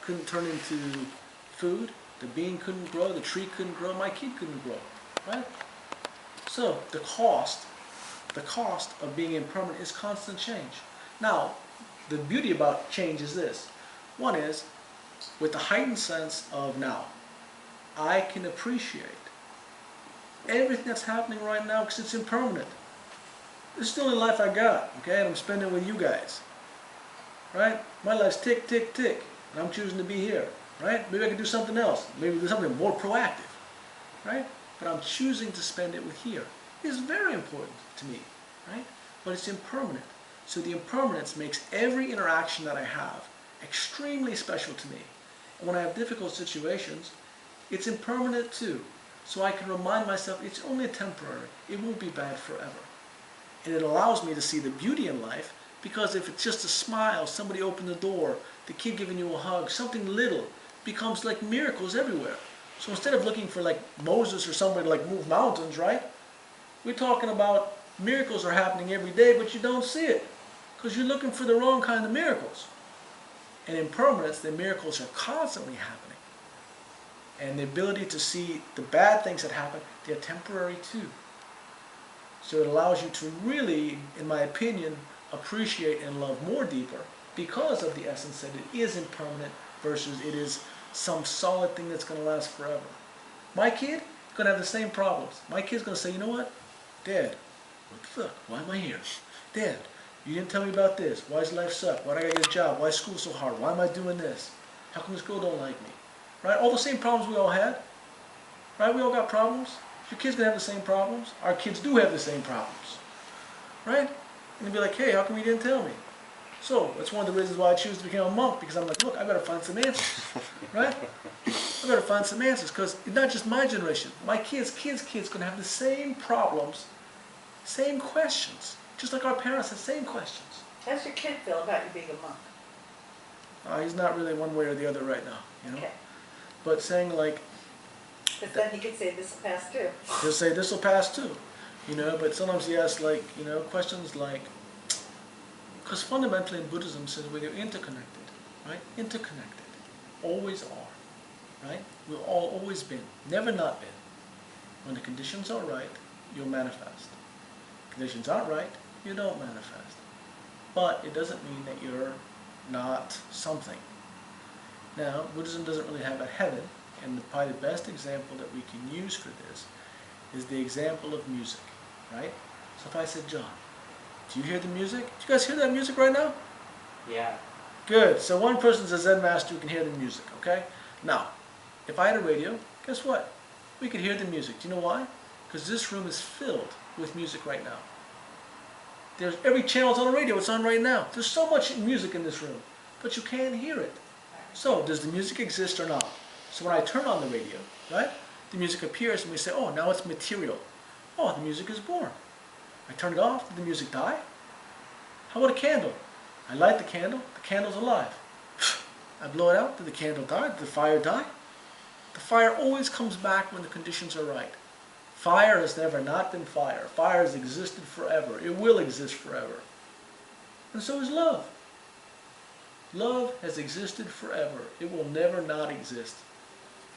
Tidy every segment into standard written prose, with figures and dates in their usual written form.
couldn't turn into food, the bean couldn't grow, the tree couldn't grow, my kid couldn't grow, right? So the cost of being impermanent is constant change. Now, the beauty about change is this. One is, with the heightened sense of now, I can appreciate everything that's happening right now because it's impermanent. This is the only life I got, okay, and I'm spending it with you guys, right? My life's tick, tick, tick, and I'm choosing to be here, right? Maybe I can do something else, maybe do something more proactive, right? But I'm choosing to spend it with here. It's very important to me, right? But it's impermanent. So the impermanence makes every interaction that I have extremely special to me. And when I have difficult situations, it's impermanent too. So I can remind myself it's only temporary. It won't be bad forever. And it allows me to see the beauty in life, because if it's just a smile, somebody opened the door, the kid giving you a hug, something little becomes like miracles everywhere. So instead of looking for like Moses or somebody to like move mountains, right? We're talking about miracles are happening every day, but you don't see it because you're looking for the wrong kind of miracles. And in impermanence, the miracles are constantly happening. And the ability to see the bad things that happen, they're temporary too. So it allows you to really, in my opinion, appreciate and love more deeper because of the essence that it is impermanent versus it is some solid thing that's going to last forever. My kid is going to have the same problems. My kid's going to say, you know what? Dad, what the fuck? Why am I here? Dad, you didn't tell me about this. Why does life suck? Why do I gotta get a job? Why is school so hard? Why am I doing this? How come this girl don't like me? Right? All the same problems we all had. Right? We all got problems. Your kids gonna have the same problems. Our kids do have the same problems. Right? And they'd be like, hey, how come you didn't tell me? So that's one of the reasons why I choose to become a monk, because I'm like, look, I better find some answers. Right? I better find some answers, because it's not just my generation. My kids' gonna have the same problems, same questions. Just like our parents had the same questions. How's your kid feel about you being a monk? He's not really one way or the other right now, you know. Okay. But saying like, Because then he could say this will pass too. he'll say this will pass too, you know. But sometimes he asks like, you know, questions like, because fundamentally in Buddhism says we're interconnected, right? Interconnected, always are, right? We've all always been, never not been. When the conditions are right, you'll manifest. Conditions aren't right, you don't manifest. But it doesn't mean that you're not something. Now, Buddhism doesn't really have a heaven, and probably the best example that we can use for this is the example of music, right? So if I said, John, do you hear the music? Do you guys hear that music right now? Yeah. Good. So one person's a Zen master who can hear the music, okay? Now, if I had a radio, guess what? We could hear the music. Do you know why? Because this room is filled with music right now. There's every channel's on the radio, it's on right now. There's so much music in this room, but you can't hear it. So, does the music exist or not? So when I turn on the radio, right, the music appears and we say, oh, now it's material. Oh, the music is born. I turn it off, did the music die? How about a candle? I light the candle's alive. I blow it out, did the candle die? Did the fire die? The fire always comes back when the conditions are right. Fire has never not been fire. Fire has existed forever. It will exist forever. And so is love. Love has existed forever. It will never not exist.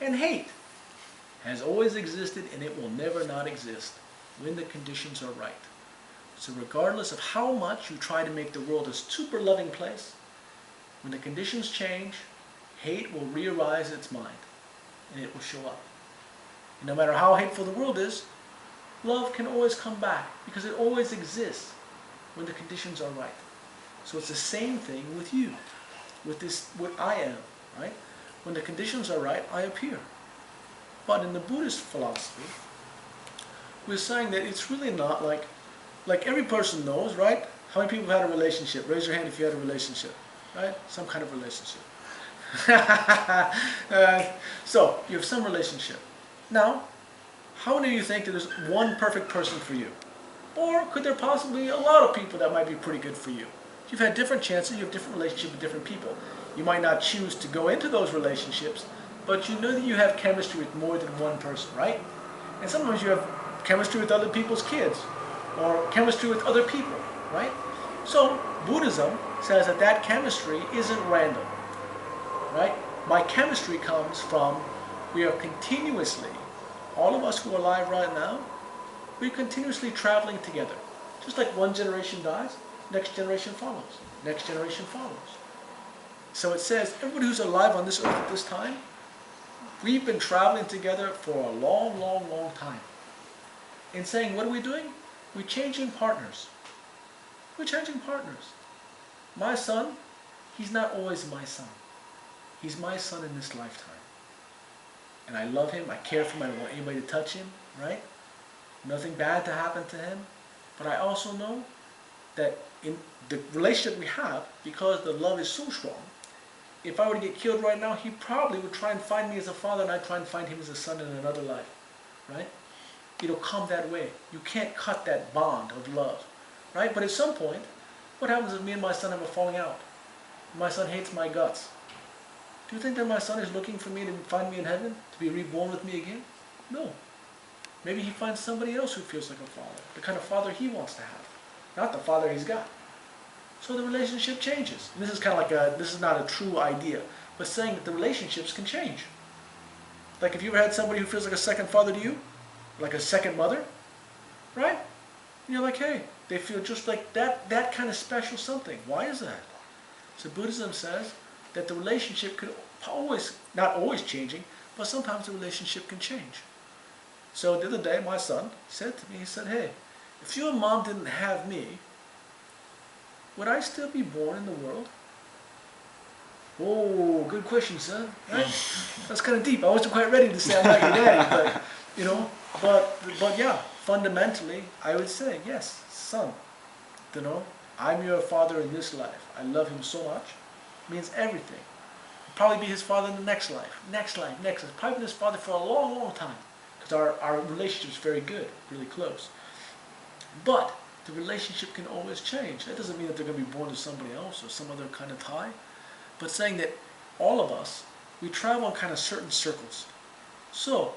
And hate has always existed, and it will never not exist when the conditions are right. So regardless of how much you try to make the world a super loving place, when the conditions change, hate will re-arise its mind, and it will show up. And no matter how hateful the world is, love can always come back, because it always exists when the conditions are right. So it's the same thing with you, with this, what I am, right? When the conditions are right, I appear. But in the Buddhist philosophy, we're saying that it's really not like every person knows, right? How many people have had a relationship? Raise your hand if you had a relationship, right? Some kind of relationship. So, you have some relationship. Now, how many of you think that there's one perfect person for you? Or could there possibly be a lot of people that might be pretty good for you? You've had different chances, you have different relationships with different people. You might not choose to go into those relationships, but you know that you have chemistry with more than one person, right? And sometimes you have chemistry with other people's kids, or chemistry with other people, right? So Buddhism says that that chemistry isn't random, right? My chemistry comes from we are continuously, all of us who are alive right now, we're continuously traveling together. Just like one generation dies, next generation follows. Next generation follows. So it says, everybody who's alive on this earth at this time, we've been traveling together for a long, long, long time. In saying, what are we doing? We're changing partners. We're changing partners. My son, he's not always my son. He's my son in this lifetime. And I love him, I care for him, I don't want anybody to touch him, right? Nothing bad to happen to him. But I also know that in the relationship we have, because the love is so strong, if I were to get killed right now, he probably would try and find me as a father and I'd try and find him as a son in another life, right? It'll come that way. You can't cut that bond of love, right? But at some point, what happens if me and my son have a falling out? My son hates my guts. Do you think that my son is looking for me to find me in heaven, to be reborn with me again? No. Maybe he finds somebody else who feels like a father, the kind of father he wants to have, not the father he's got. So the relationship changes. And this is kind of like this is not a true idea, but saying that the relationships can change. Like if you ever had somebody who feels like a second father to you, like a second mother, right? And you're like, hey, they feel just like that kind of special something. Why is that? So Buddhism says that the relationship could always, not always changing, but sometimes the relationship can change. So the other day, my son said to me, he said, hey, if your mom didn't have me, would I still be born in the world? Oh, good question, son. Right? That's kind of deep. I wasn't quite ready to say I'm not your daddy, but, you know, but yeah, fundamentally, I would say, yes, son, you know, I'm your father in this life. I love him so much. It means everything. I'll probably be his father in the next life, next life, next life. Probably been his father for a long, long time. Because our relationship is very good, really close. But the relationship can always change. That doesn't mean that they're going to be born to somebody else or some other kind of tie. But saying that all of us, we travel in kind of certain circles. So,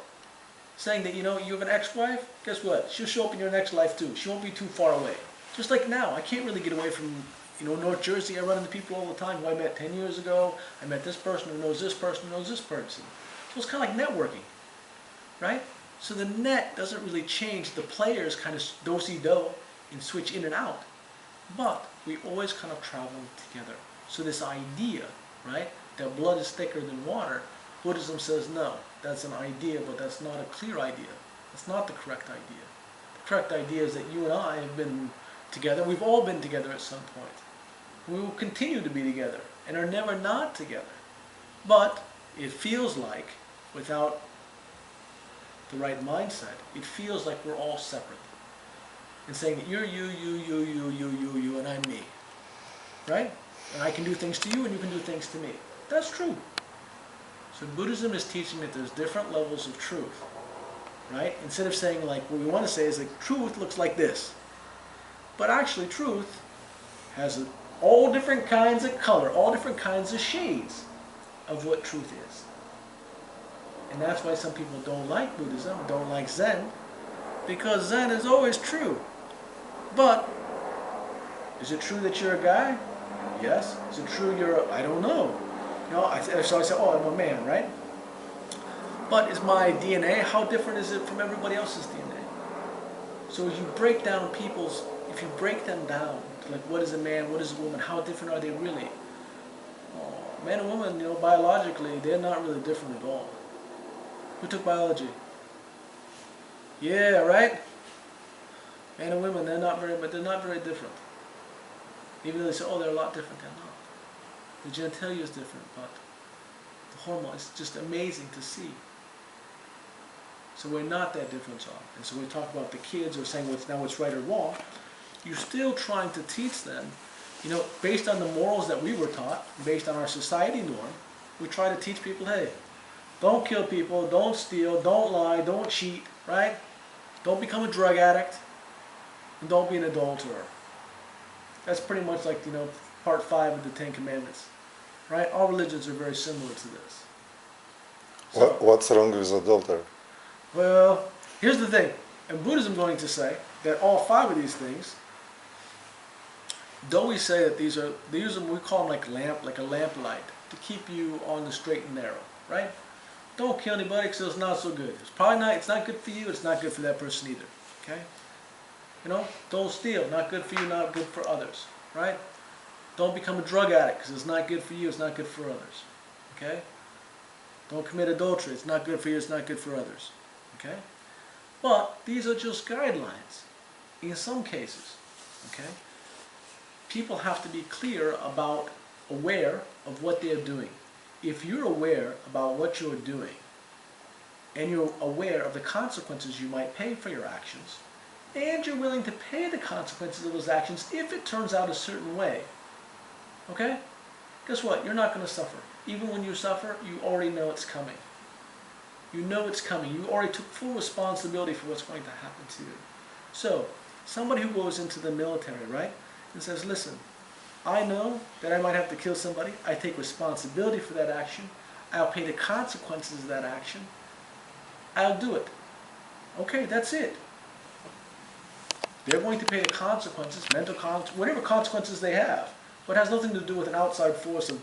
saying that, you know, you have an ex-wife, guess what? She'll show up in your next life too. She won't be too far away. Just like now, I can't really get away from, you know, North Jersey. I run into people all the time who I met 10 years ago. I met this person who knows this person who knows this person. So it's kind of like networking, right? So the net doesn't really change. The players kind of do-si-do and switch in and out. But we always kind of travel together. So this idea, right, that blood is thicker than water, Buddhism says no. That's an idea, but that's not a clear idea. That's not the correct idea. The correct idea is that you and I have been together. We've all been together at some point. We will continue to be together and are never not together. But it feels like, without the right mindset, it feels like we're all separate. And saying that you're you, and I'm me. Right? And I can do things to you and you can do things to me. That's true. So Buddhism is teaching that there's different levels of truth. Right? Instead of saying like, what we want to say is like, truth looks like this. But actually truth has all different kinds of color, all different kinds of shades of what truth is. And that's why some people don't like Buddhism, don't like Zen, because Zen is always true. But, is it true that you're a guy? Yes. Is it true you're a, I don't know. You know, so I say, oh, I'm a man, right? But is my DNA, how different is it from everybody else's DNA? So as you break down people's, if you break them down, to like what is a man, what is a woman, how different are they really? Oh, man and woman, you know, biologically, they're not really different at all. Who took biology? Yeah, right? Men and women, they're not very different. Even though they say, oh, they're a lot different, they're not. The genitalia is different, but the hormone is just amazing to see. So we're not that different, John. And so we talk about the kids or saying what's right or wrong. You're still trying to teach them, you know, based on the morals that we were taught, based on our society norm, we try to teach people, hey, don't kill people, don't steal, don't lie, don't cheat, right? Don't become a drug addict, and don't be an adulterer. That's pretty much like, you know, part 5 of the 10 Commandments, right? All religions are very similar to this. So, what's wrong with adultery? Well, here's the thing. And Buddhism is going to say that all 5 of these things, though we say that these are, we call them like a lamp light. to keep you on the straight and narrow, right? Don't kill anybody because it's not so good. It's probably not, it's not good for you, it's not good for that person either, okay? You know, don't steal, not good for you, not good for others, right? Don't become a drug addict because it's not good for you, it's not good for others, okay? Don't commit adultery, it's not good for you, it's not good for others, okay? But these are just guidelines in some cases, okay? People have to be clear about, aware of what they're doing. If you're aware about what you're doing, and you're aware of the consequences you might pay for your actions, and you're willing to pay the consequences of those actions if it turns out a certain way, okay? Guess what? You're not going to suffer. Even when you suffer, you already know it's coming. You know it's coming. You already took full responsibility for what's going to happen to you. So, somebody who goes into the military, right, and says, listen, I know that I might have to kill somebody. I take responsibility for that action. I'll pay the consequences of that action. I'll do it. Okay, that's it. They're going to pay the consequences, mental consequences, whatever consequences they have, but it has nothing to do with an outside force of